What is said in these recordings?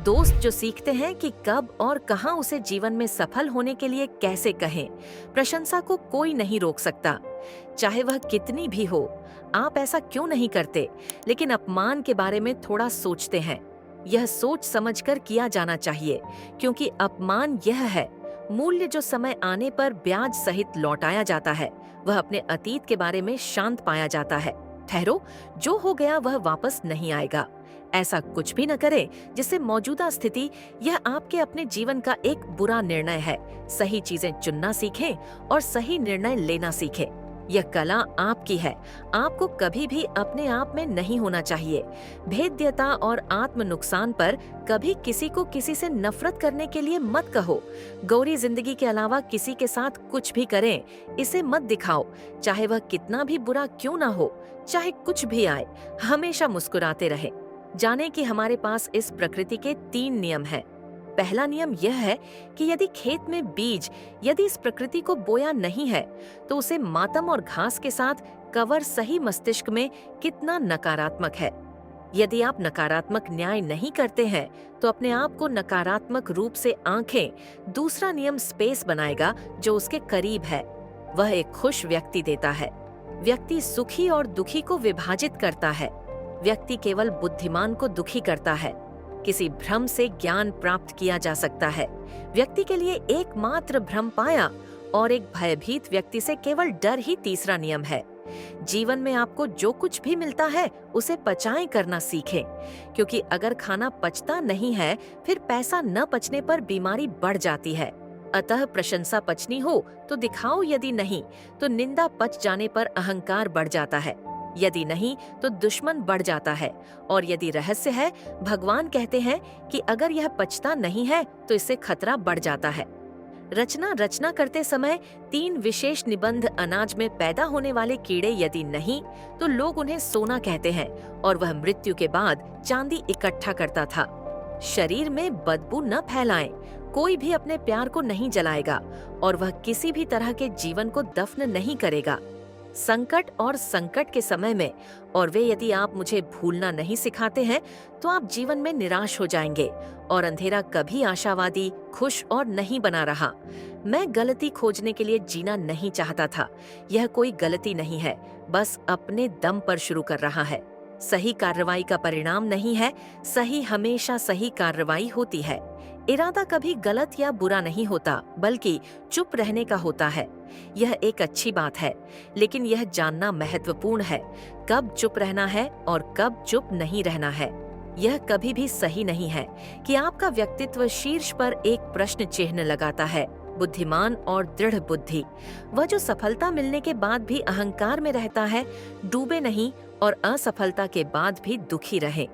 दोस्त जो सीखते हैं कि कब और कहां उसे जीवन में सफल होने के लिए कैसे कहें। प्रशंसा को कोई नहीं रोक सकता, चाहे वह कितनी भी हो। आप ऐसा क्यों नहीं करते, लेकिन अपमान के बारे में थोड़ा सोचते हैं। यह सोच समझकर किया जाना चाहिए, क्योंकि अपमान यह है मूल्य जो समय आने पर ब्याज सहित लौटाया जाता है। वह अपने अतीत के बारे में शांत पाया जाता है। ठहरो, जो हो गया वह वापस नहीं आएगा। ऐसा कुछ भी न करें जिससे मौजूदा स्थिति यह आपके अपने जीवन का एक बुरा निर्णय है। सही चीजें चुनना सीखें और सही निर्णय लेना सीखें। यह कला आपकी है। आपको कभी भी अपने आप में नहीं होना चाहिए। भेद्यता और आत्म नुकसान पर कभी किसी को किसी से नफरत करने के लिए मत कहो। गौरी जिंदगी के अलावा किसी के साथ कुछ भी करें, इसे मत दिखाओ। चाहे वह कितना भी बुरा क्यों ना हो, चाहे कुछ भी आए, हमेशा मुस्कुराते रहें। जाने कि हमारे पास इस प्रकृति के 3 नियम हैं। पहला नियम यह है कि यदि खेत में बीज यदि इस प्रकृति को बोया नहीं है, तो उसे मातम और घास के साथ कवर सही मस्तिष्क में कितना नकारात्मक है। यदि आप नकारात्मक न्याय नहीं करते हैं, तो अपने आप को नकारात्मक रूप से आंखें। दूसरा नियम स्पेस बनाएगा जो उसके करीब है। वह एक खुश व्यक्ति देता है। व्यक्ति सुखी और दुखी को विभाजित करता है। व्यक्ति केवल बुद्धिमान को दुखी करता है। किसी भ्रम से ज्ञान प्राप्त किया जा सकता है। व्यक्ति के लिए एकमात्र भ्रम पाया और एक भयभीत व्यक्ति से केवल डर ही तीसरा नियम है। जीवन में आपको जो कुछ भी मिलता है उसे पचाएं करना सीखें, क्योंकि अगर खाना पचता नहीं है, फिर पैसा न पचने पर बीमारी बढ़ जाती है। अतः प्रशंसा पचनी हो तो दिखाओ, यदि नहीं तो निंदा पच जाने पर अहंकार बढ़ जाता है। यदि नहीं तो दुश्मन बढ़ जाता है। और यदि रहस्य है, भगवान कहते हैं कि अगर यह पचता नहीं है तो इससे खतरा बढ़ जाता है। रचना करते समय 3 विशेष निबंध अनाज में पैदा होने वाले कीड़े यदि नहीं, तो लोग उन्हें सोना कहते हैं और वह मृत्यु के बाद चांदी इकट्ठा करता था। शरीर में बदबू न फैलाएं। कोई भी अपने प्यार को नहीं जलाएगा और वह किसी भी तरह के जीवन को दफन नहीं करेगा। संकट और संकट के समय में, और वे यदि आप मुझे भूलना नहीं सिखाते हैं, तो आप जीवन में निराश हो जाएंगे और अंधेरा कभी आशावादी, खुश और नहीं बना रहा। मैं गलती खोजने के लिए जीना नहीं चाहता था। यह कोई गलती नहीं है, बस अपने दम पर शुरू कर रहा है। सही कार्रवाई का परिणाम नहीं है, सही हमेशा सही कार्रवाई होती है। इरादा कभी गलत या बुरा नहीं होता, बल्कि चुप रहने का होता है। यह एक अच्छी बात है, लेकिन यह जानना महत्वपूर्ण है कब चुप रहना है और कब चुप नहीं रहना है। यह कभी भी सही नहीं है कि आपका व्यक्तित्व शीर्ष पर एक प्रश्न चिन्ह लगाता है। बुद्धिमान और दृढ़ बुद्धि, वह जो सफलता मिलने के बाद भी अहंकार में रहता है, डूबे नहीं और असफलता के बाद भी दुखी रहे।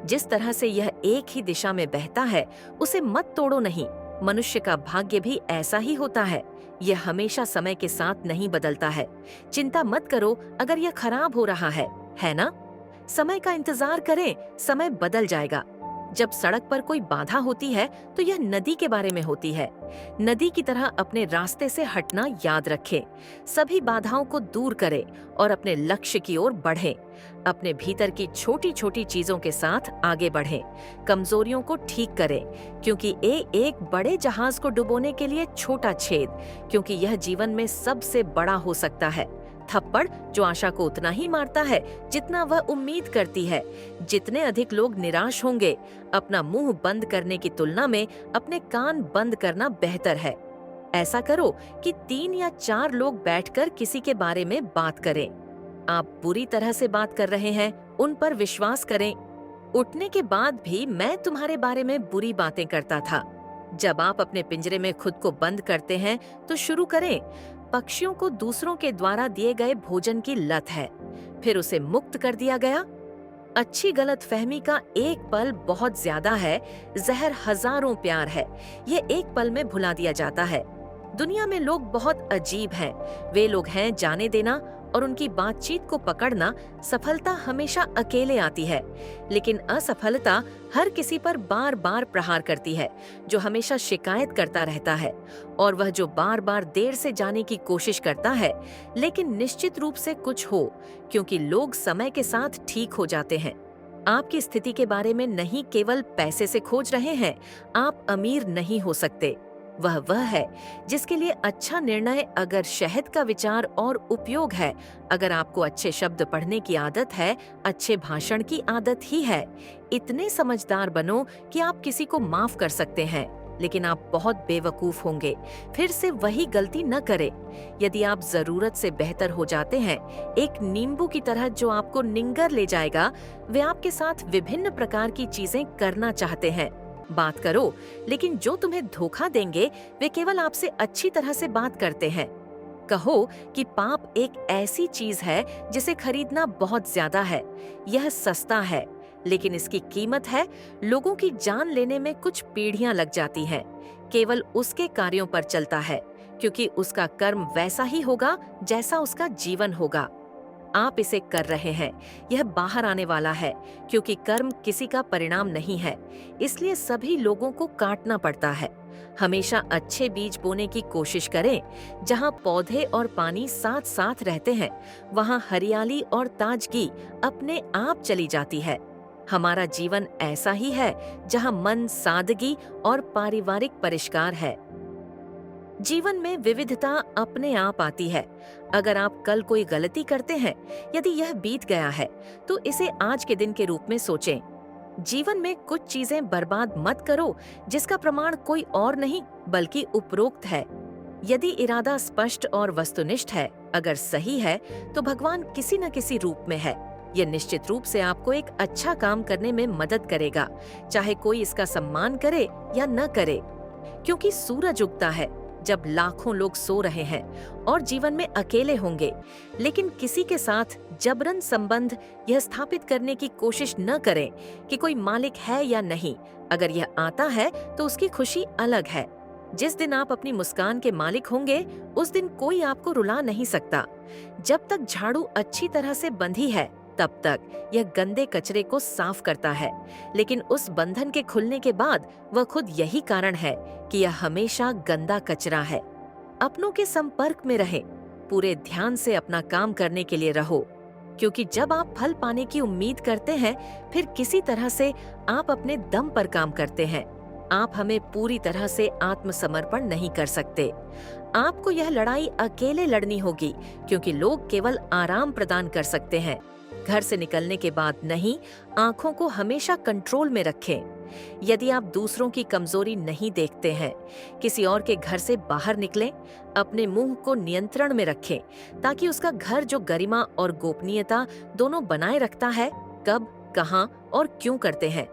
जिस तरह से यह एक ही दिशा में बहता है, उसे मत तोड़ो नहीं। मनुष्य का भाग्य भी ऐसा ही होता है। यह हमेशा समय के साथ नहीं बदलता है। चिंता मत करो अगर यह खराब हो रहा है ना? समय का इंतजार करें, समय बदल जाएगा। जब सड़क पर कोई बाधा होती है तो यह नदी के बारे में होती है। नदी की तरह अपने रास्ते से हटना याद रखें। सभी बाधाओं को दूर करें और अपने लक्ष्य की ओर बढ़ें। अपने भीतर की छोटी छोटी चीजों के साथ आगे बढ़ें। कमजोरियों को ठीक करें, क्योंकि एक बड़े जहाज को डुबोने के लिए छोटा छेद, क्योंकि यह जीवन में सबसे बड़ा हो सकता है। थप्पड़ जो आशा को उतना ही मारता है जितना वह उम्मीद करती है। जितने अधिक लोग निराश होंगे, अपना मुंह बंद करने की तुलना में अपने कान बंद करना बेहतर है। ऐसा करो कि 3 या 4 लोग बैठकर किसी के बारे में बात करें। आप बुरी तरह से बात कर रहे हैं, उन पर विश्वास करें। उठने के बाद भी मैं तुम्हारे बारे में बुरी बातें करता था। जब आप अपने पिंजरे में खुद को बंद करते हैं तो शुरू करें। पक्षियों को दूसरों के द्वारा दिए गए भोजन की लत है, फिर उसे मुक्त कर दिया गया। अच्छी गलत फहमी का एक पल बहुत ज्यादा है, जहर हजारों प्यार है। ये एक पल में भुला दिया जाता है। दुनिया में लोग बहुत अजीब हैं। वे लोग हैं जाने देना और उनकी बातचीत को पकड़ना। सफलता हमेशा अकेले आती है, लेकिन असफलता हर किसी पर बार बार प्रहार करती है, जो हमेशा शिकायत करता रहता है। और वह जो बार बार देर से जाने की कोशिश करता है, लेकिन निश्चित रूप से कुछ हो, क्योंकि लोग समय के साथ ठीक हो जाते हैं। आपकी स्थिति के बारे में नहीं केवल पैसे से खोज रहे हैं, आप अमीर नहीं हो सकते। वह है जिसके लिए अच्छा निर्णय अगर शहद का विचार और उपयोग है, अगर आपको अच्छे शब्द पढ़ने की आदत है, अच्छे भाषण की आदत ही है। इतने समझदार बनो कि आप किसी को माफ कर सकते हैं, लेकिन आप बहुत बेवकूफ होंगे। फिर से वही गलती न करें। यदि आप जरूरत से बेहतर हो जाते हैं, एक नींबू की तरह जो आपको निंगर ले जाएगा, वे आपके साथ विभिन्न प्रकार की चीजें करना चाहते हैं। बात करो, लेकिन जो तुम्हें धोखा देंगे वे केवल आपसे अच्छी तरह से बात करते हैं। कहो कि पाप एक ऐसी चीज है जिसे खरीदना बहुत ज्यादा है। यह सस्ता है, लेकिन इसकी कीमत है लोगों की जान लेने में कुछ पीढ़ियां लग जाती हैं। केवल उसके कार्यों पर चलता है, क्योंकि उसका कर्म वैसा ही होगा जैसा उसका जीवन होगा। आप इसे कर रहे हैं, यह बाहर आने वाला है, क्योंकि कर्म किसी का परिणाम नहीं है, इसलिए सभी लोगों को काटना पड़ता है। हमेशा अच्छे बीज बोने की कोशिश करें। जहाँ पौधे और पानी साथ साथ रहते हैं, वहाँ हरियाली और ताजगी अपने आप चली जाती है। हमारा जीवन ऐसा ही है जहाँ मन, सादगी और पारिवारिक परिष्कार है। जीवन में विविधता अपने आप आती है। अगर आप कल कोई गलती करते हैं, यदि यह बीत गया है, तो इसे आज के दिन के रूप में सोचें। जीवन में कुछ चीजें बर्बाद मत करो जिसका प्रमाण कोई और नहीं बल्कि उपरोक्त है। यदि इरादा स्पष्ट और वस्तुनिष्ठ है, अगर सही है, तो भगवान किसी न किसी रूप में है। यह निश्चित रूप से आपको एक अच्छा काम करने में मदद करेगा, चाहे कोई इसका सम्मान करे या न करे, क्योंकि सूरज उगता है जब लाखों लोग सो रहे हैं और जीवन में अकेले होंगे। लेकिन किसी के साथ जबरन संबंध यह स्थापित करने की कोशिश न करें कि कोई मालिक है या नहीं। अगर यह आता है तो उसकी खुशी अलग है। जिस दिन आप अपनी मुस्कान के मालिक होंगे, उस दिन कोई आपको रुला नहीं सकता। जब तक झाड़ू अच्छी तरह से बंधी है, तब तक यह गंदे कचरे को साफ करता है, लेकिन उस बंधन के खुलने के बाद वह खुद यही कारण है कि यह हमेशा गंदा कचरा है। अपनों के संपर्क में रहें, पूरे ध्यान से अपना काम करने के लिए रहो, क्योंकि जब आप फल पाने की उम्मीद करते हैं, फिर किसी तरह से आप अपने दम पर काम करते हैं। आप हमें पूरी तरह से आत्मसमर्पण नहीं कर सकते। आपको यह लड़ाई अकेले लड़नी होगी, क्योंकि लोग केवल आराम प्रदान कर सकते हैं। घर से निकलने के बाद नहीं, आंखों को हमेशा कंट्रोल में रखें। यदि आप दूसरों की कमजोरी नहीं देखते हैं, किसी और के घर से बाहर निकलें। अपने मुंह को नियंत्रण में रखें, ताकि उसका घर जो गरिमा और गोपनीयता दोनों बनाए रखता है, कब, कहां और क्यों करते हैं।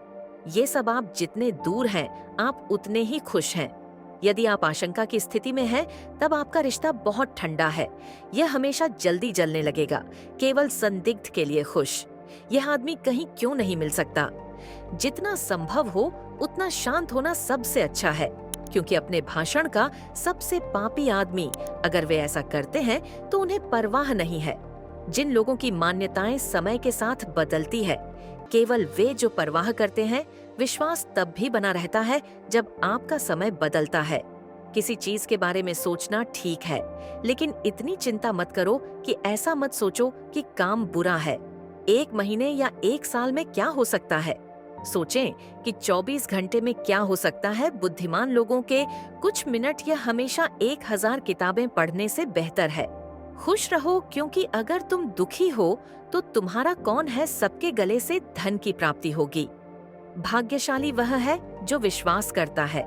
ये सब आप जितने दूर हैं, आप उतने ही खुश हैं। यदि आप आशंका की स्थिति में हैं, तब आपका रिश्ता बहुत ठंडा है। यह हमेशा जल्दी जलने लगेगा, केवल संदिग्ध के लिए खुश। यह आदमी कहीं क्यों नहीं मिल सकता। जितना संभव हो उतना शांत होना सबसे अच्छा है, क्योंकि अपने भाषण का सबसे पापी आदमी, अगर वे ऐसा करते हैं तो उन्हें परवाह नहीं है। जिन लोगों की मान्यताएं समय के साथ बदलती है, केवल वे जो परवाह करते हैं। विश्वास तब भी बना रहता है जब आपका समय बदलता है। किसी चीज के बारे में सोचना ठीक है, लेकिन इतनी चिंता मत करो कि ऐसा मत सोचो कि काम बुरा है। 1 महीने या 1 साल में क्या हो सकता है। सोचें कि 24 घंटे में क्या हो सकता है। बुद्धिमान लोगों के कुछ मिनट या हमेशा 1000 किताबें पढ़ने से बेहतर है। खुश रहो, क्योंकि अगर तुम दुखी हो तो तुम्हारा कौन है सबके गले से धन की प्राप्ति होगी। भाग्यशाली वह है जो विश्वास करता है।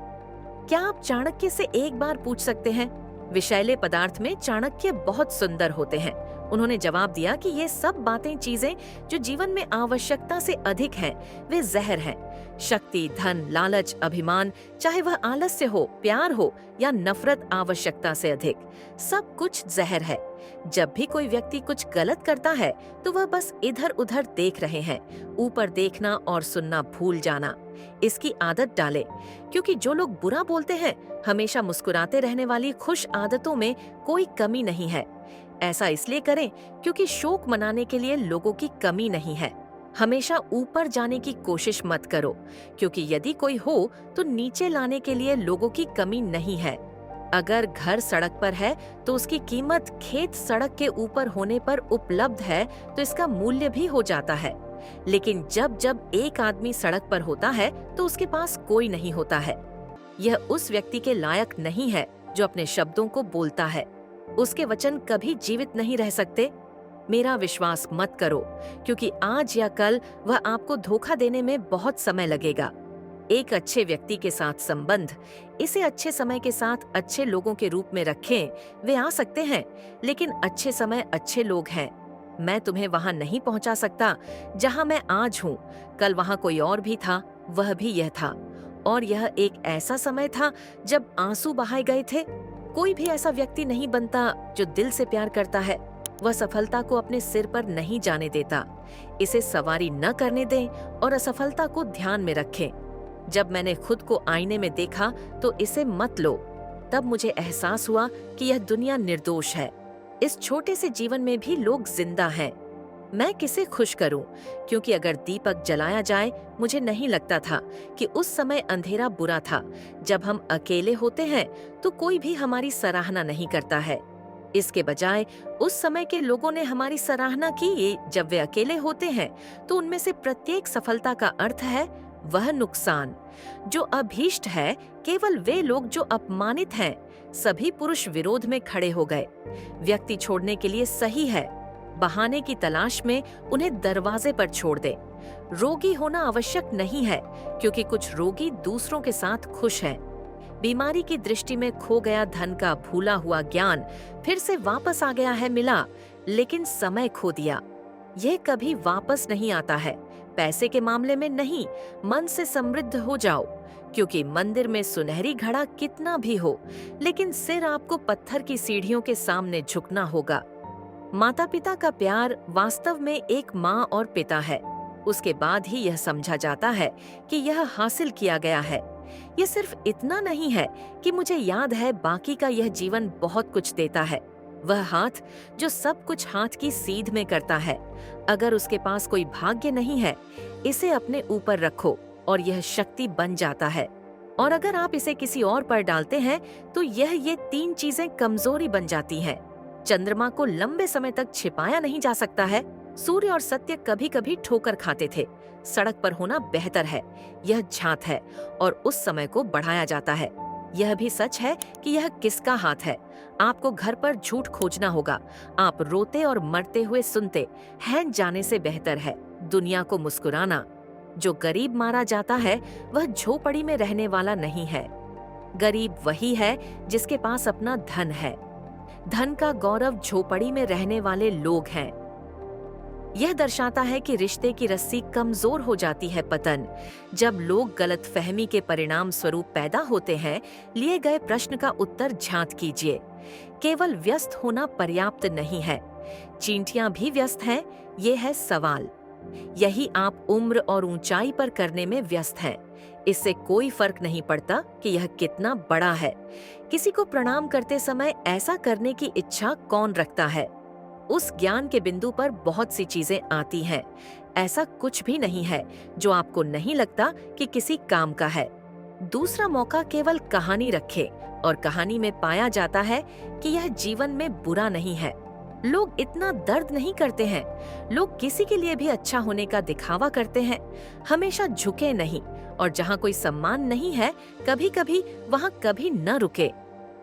क्या आप चाणक्य से एक बार पूछ सकते हैं? विषैले पदार्थ में चाणक्य बहुत सुंदर होते हैं। उन्होंने जवाब दिया कि ये सब बातें, चीजें जो जीवन में आवश्यकता से अधिक हैं, वे जहर हैं। शक्ति, धन, लालच, अभिमान, चाहे वह आलस्य हो, प्यार हो या नफरत, आवश्यकता से अधिक, सब कुछ जहर है। जब भी कोई व्यक्ति कुछ गलत करता है तो वह बस इधर उधर देख रहे हैं, ऊपर देखना और सुनना भूल जाना। इसकी आदत डालें, क्योंकि जो लोग बुरा बोलते हैं, हमेशा मुस्कुराते रहने वाली खुश आदतों में कोई कमी नहीं है। ऐसा इसलिए करें क्योंकि शोक मनाने के लिए लोगों की कमी नहीं है। हमेशा ऊपर जाने की कोशिश मत करो, क्योंकि यदि कोई हो तो नीचे लाने के लिए लोगों की कमी नहीं है। अगर घर सड़क पर है तो उसकी कीमत खेत सड़क के ऊपर होने पर उपलब्ध है, तो इसका मूल्य भी हो जाता है। लेकिन जब जब एक आदमी सड़क पर होता है तो उसके पास कोई नहीं होता है। यह उस व्यक्ति के लायक नहीं है जो अपने शब्दों को बोलता है। उसके वचन कभी जीवित नहीं रह सकते। मेरा विश्वास मत करो, क्योंकि आज या कल वह आपको धोखा देने में बहुत समय लगेगा। एक अच्छे व्यक्ति के साथ संबंध, इसे अच्छे समय के साथ अच्छे लोगों के रूप में रखें। वे आ सकते हैं, लेकिन अच्छे समय अच्छे लोग हैं। मैं तुम्हें वहां नहीं पहुंचा सकता जहां मैं आज हूं। कल वहां कोई और भी था, वह भी यह था। और यह एक ऐसा समय था जब आंसू बहाए गए थे। कोई भी ऐसा व्यक्ति नहीं बनता जो दिल से प्यार करता है। वह सफलता को अपने सिर पर नहीं जाने देता। इसे सवारी न करने दें और असफलता को ध्यान में रखें। जब मैंने खुद को आईने में देखा तो इसे मत लो। तब मुझे एहसास हुआ कि यह दुनिया निर्दोष है। इस छोटे से जीवन में भी लोग जिंदा हैं। मैं किसे खुश करूं? क्योंकि अगर दीपक जलाया जाए, मुझे नहीं लगता था कि उस समय अंधेरा बुरा था। जब हम अकेले होते हैं तो कोई भी हमारी सराहना नहीं करता है। इसके बजाय उस समय के लोगों ने हमारी सराहना की। जब वे अकेले होते हैं तो उनमें से प्रत्येक सफलता का अर्थ है वह नुकसान। जो अभीष्ट है केवल वे लोग जो अपमानित हैं। सभी पुरुष विरोध में खड़े हो गए। व्यक्ति छोड़ने के लिए सही है। बहाने की तलाश में उन्हें दरवाजे पर छोड़ दे। रोगी होना आवश्यक नहीं है, क्योंकि कुछ रोगी दूसरों के साथ खुश हैं। बीमारी की दृष्टि में खो गया धन का भूला हुआ ज्ञान फिर से वापस आ गया है मिला, लेकिन समय खो दिया। यह कभी वापस नहीं आता है। पैसे के मामले में नहीं, मन से समृद्ध हो जाओ, क्योंकि मंदिर में सुनहरी घड़ा कितना भी हो, लेकिन सिर आपको पत्थर की सीढ़ियों के सामने झुकना होगा। माता पिता का प्यार वास्तव में एक माँ और पिता है। उसके बाद ही यह समझा जाता है कि यह हासिल किया गया है। यह सिर्फ इतना नहीं है कि मुझे याद है बाकी का यह जीवन बहुत कुछ देता है। वह हाथ जो सब कुछ हाथ की सीध में करता है। अगर उसके पास कोई भाग्य नहीं है, इसे अपने ऊपर रखो और यह शक्ति बन जाता है। और अगर आप इसे किसी और पर डालते हैं तो ये 3 चीजें कमजोरी बन जाती हैं। चंद्रमा को लंबे समय तक छिपाया नहीं जा सकता है। सूर्य और सत्य कभी कभी ठोकर खाते थे। सड़क पर होना बेहतर है। यह झांत है और उस समय को बढ़ाया जाता है। यह भी सच है कि यह किसका हाथ है। आपको घर पर झूठ खोजना होगा। आप रोते और मरते हुए सुनते हैं जाने से बेहतर है दुनिया को मुस्कुराना। जो गरीब मारा जाता है वह झोपड़ी में रहने वाला नहीं है। गरीब वही है जिसके पास अपना धन है। धन का गौरव झोपड़ी में रहने वाले लोग हैं। यह दर्शाता है कि रिश्ते की रस्सी कमजोर हो जाती है पतन। जब लोग गलतफहमी के परिणाम स्वरूप पैदा होते हैं, लिए गए प्रश्न का उत्तर झांत कीजिए। केवल व्यस्त होना पर्याप्त नहीं है। चींटियां भी व्यस्त हैं, ये है सवाल। यही आप उम्र और ऊंचाई पर करने में व्यस्त हैं। इससे कोई फर्क नहीं पड़ता कि यह कितना बड़ा है। किसी को प्रणाम करते समय ऐसा करने की इच्छा कौन रखता है? उस ज्ञान के बिंदु पर बहुत सी चीजें आती हैं। ऐसा कुछ भी नहीं है जो आपको नहीं लगता कि किसी काम का है। दूसरा मौका केवल कहानी रखे और कहानी में पाया जाता है कि यह जीवन में बुरा नहीं है। लोग इतना दर्द नहीं करते हैं। लोग किसी के लिए भी अच्छा होने का दिखावा करते हैं। हमेशा झुके नहीं, और जहाँ कोई सम्मान नहीं है, कभी कभी वहाँ कभी न रुके।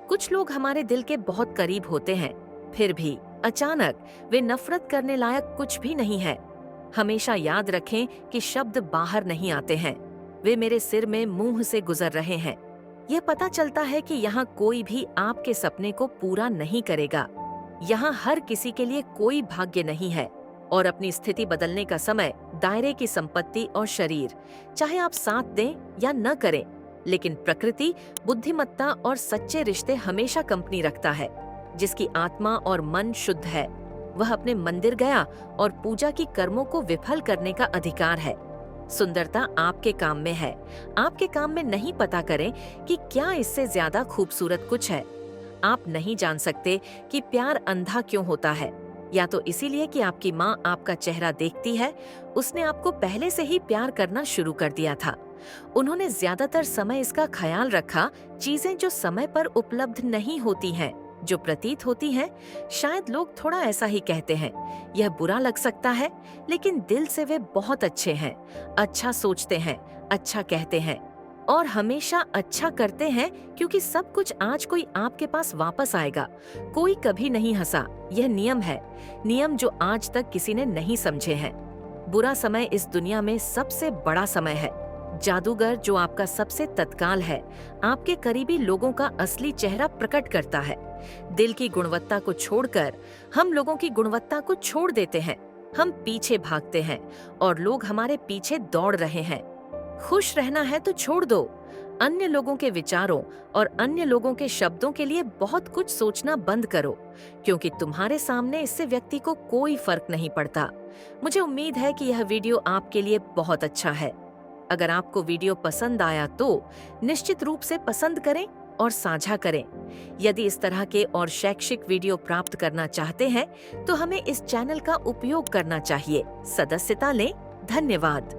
कुछ लोग हमारे दिल के बहुत करीब होते हैं, फिर भी अचानक वे नफरत करने लायक कुछ भी नहीं है। हमेशा याद रखें कि शब्द बाहर नहीं आते हैं, वे मेरे सिर में मुंह से गुजर रहे हैं। यह पता चलता है कि यहाँ कोई भी आपके सपने को पूरा नहीं करेगा। यहाँ हर किसी के लिए कोई भाग्य नहीं है, और अपनी स्थिति बदलने का समय दायरे की संपत्ति और शरीर, चाहे आप साथ दें या न करें, लेकिन प्रकृति, बुद्धिमत्ता और सच्चे रिश्ते हमेशा कंपनी रखता है। जिसकी आत्मा और मन शुद्ध है, वह अपने मंदिर गया और पूजा की कर्मों को विफल करने का अधिकार है। सुंदरता आपके काम में है। आपके काम में नहीं पता करें कि क्या इससे ज्यादा खूबसूरत कुछ है। आप नहीं जान सकते कि प्यार अंधा क्यों होता है। या तो इसीलिए कि आपकी माँ आपका चेहरा देखती है, उसने आपको पहले से ही प्यार करना शुरू कर दिया था। उन्होंने ज्यादातर समय इसका ख्याल रखा, चीजें जो समय पर उपलब्ध नहीं होती हैं। जो प्रतीत होती हैं, शायद लोग थोड़ा ऐसा ही कहते हैं। यह बुरा लग सकता है, लेकिन दिल से वे बहुत अच्छे हैं, अच्छा सोचते हैं, अच्छा कहते हैं और हमेशा अच्छा करते हैं, क्योंकि सब कुछ आज कोई आपके पास वापस आएगा। कोई कभी नहीं हंसा, यह नियम है, नियम जो आज तक किसी ने नहीं समझे हैं। बुरा समय इस दुनिया में सबसे बड़ा समय है। जादूगर जो आपका सबसे तत्काल है, आपके करीबी लोगों का असली चेहरा प्रकट करता है। दिल की गुणवत्ता को छोड़कर हम लोगों की गुणवत्ता को छोड़ देते हैं। हम पीछे भागते हैं और लोग हमारे पीछे दौड़ रहे हैं। खुश रहना है तो छोड़ दो। अन्य लोगों के विचारों और अन्य लोगों के शब्दों के लिए बहुत कुछ सोचना बंद करो, क्योंकि तुम्हारे सामने इससे व्यक्ति को कोई फर्क नहीं पड़ता। मुझे उम्मीद है कि यह वीडियो आपके लिए बहुत अच्छा है। अगर आपको वीडियो पसंद आया तो निश्चित रूप से पसंद करें और साझा करें। यदि इस तरह के और शैक्षिक वीडियो प्राप्त करना चाहते हैं तो हमें इस चैनल का उपयोग करना चाहिए। सदस्यता लें। धन्यवाद।